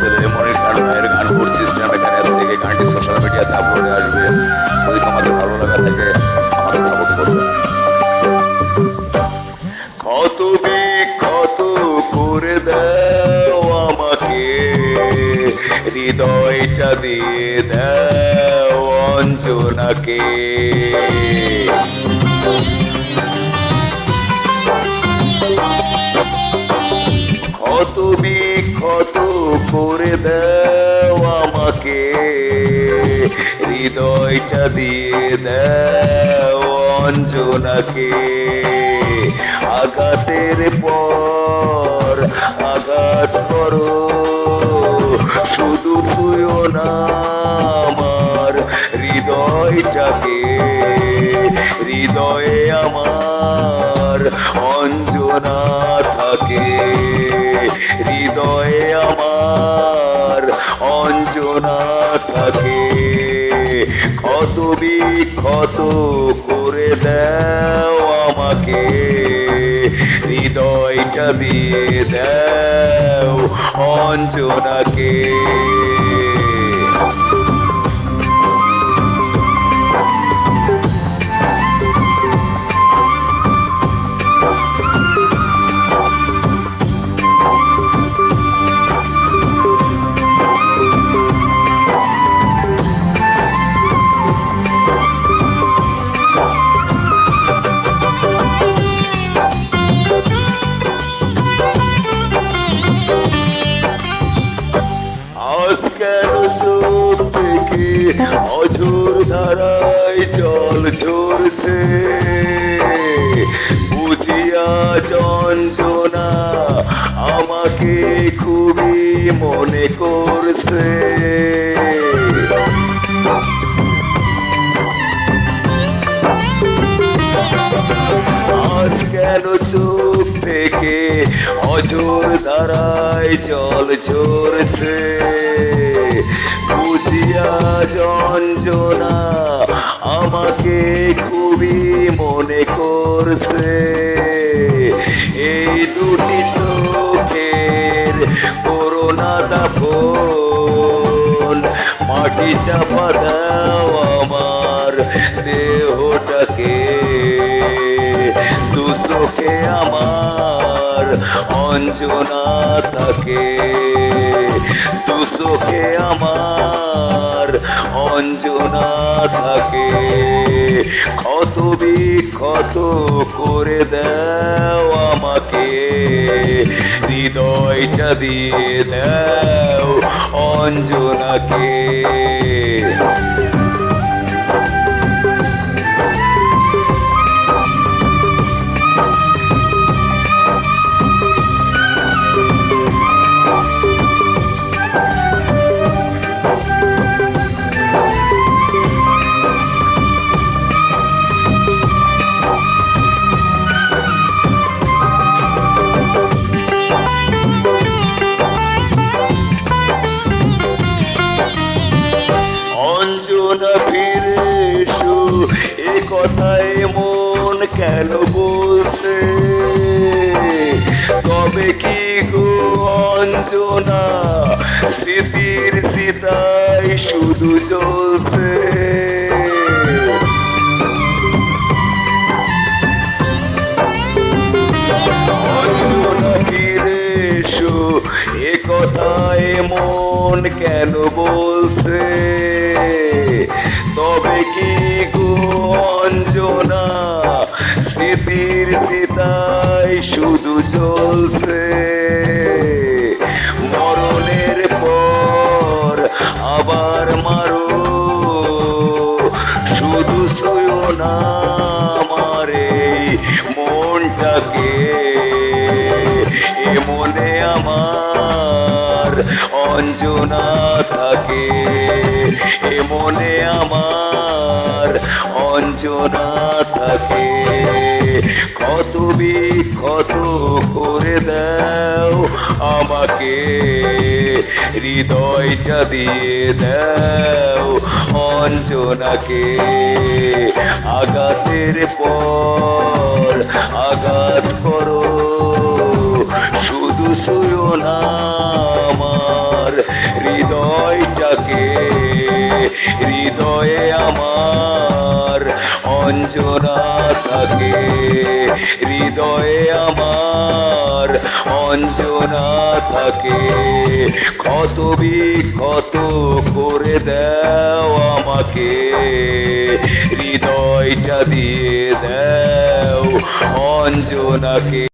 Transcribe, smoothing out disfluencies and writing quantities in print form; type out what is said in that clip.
ছেলে মনির খান ভাইয়ের গান করছি স্ট্যাম্প অ্যাপ থেকে। গানটি সোশ্যাল মিডিয়াতে আপলোডে আসবে। যদি তোমাদের ভালো লাগা থাকে আমাকে সাপোর্ট করবে। ক্ষত বিক্ষত করে দাও আমাকে, হৃদয়টা দিয়ে দাও অঞ্জনাকে। ক্ষত বিক্ষত করে দাও আমাকে, হৃদয়টা দিয়ে দাও অঞ্জনাকে। আঘাতের পর আঘাত করো, শুধু ছুঁয়ো না আমার হৃদয়টাকে। হৃদয়ে আমার অঞ্জনা থাকে, হৃদয়ে আমার অঞ্জনা থাকে। ক্ষত বিক্ষত করে দাও আমাকে, হৃদয়টা দিয়ে দাও অঞ্জনাকে। চোখ থেকে অঝোর ধারায় জল ঝরছে, বুঝিয়া যন্ত্রণা আমাকে খুবই মনে করছে। আজ কেন চোখ থেকে অঝোর ধারায় জল ঝরছে, বুঝিয়া যন্ত্রণা আমাকে খুবই মনে করছে। এই দুটি চোখের করোনা দাফন, মাটি চাপা দাও আমার দেহটাকে। দু চোখে আমার অঞ্জনা থাকে, দু চোখে আমার অঞ্জনা থাকে। ক্ষত বিক্ষত করে দাও আমাকে, হৃদয়টা দিয়ে দাও অঞ্জনাকে। ফিরে এসো, এ কথায় মন কেন বলছে? তবে কি গো অঞ্জনা, স্মৃতির চিতায় শুধু জ্বলছে। অঞ্জনা ফিরে এসো, এ কথায় মন কেন বলছে? তবে কি গো অঞ্জনা, স্মৃতির চিতায় শুধু জ্বলছে। মরণের পর আবার মারো, শুধু ছুঁয়ো না আমার এই মনটাকে। এ মনে আমার অঞ্জনা থাকে, এ মনে আমার অঞ্জনা থাকে। ক্ষত বিক্ষত করে দাও আমাকে, হৃদয়টা দিয়ে দাও অঞ্জনাকে। আঘাতের পর আঘাত করো, শুধু ছুঁয়ো না আমার অঞ্জনা থাকে, হৃদয়ে আমার অঞ্জনা থাকে। ক্ষত বিক্ষত করে দাও আমাকে, হৃদয়টা দিয়ে দাও অঞ্জনাকে।